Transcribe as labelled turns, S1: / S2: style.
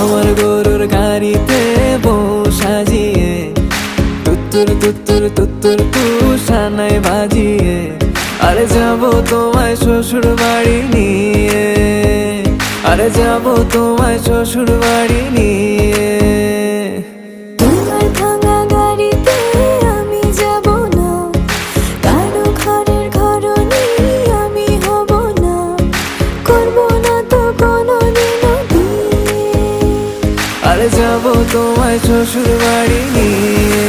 S1: আমার গরুর গাড়িতে বউ সাজিয়ে তুত্তুর তুত্তুর তুত্তুর তুষানায় বাজিয়ে আরে যাবো তোমায় শ্বশুর বাড়ি নিয়ে, আরে যাবো তোমায় শ্বশুর বাড়ি নিয়ে।
S2: তোমার ভাঙা গাড়িতে আমি যাব না, কারো ঘরের ঘরনি আমি হব না, করব না তো কোনোদিনও বিয়ে।
S1: আরে যাবো তোমায় শ্বশুর বাড়ি নিয়ে।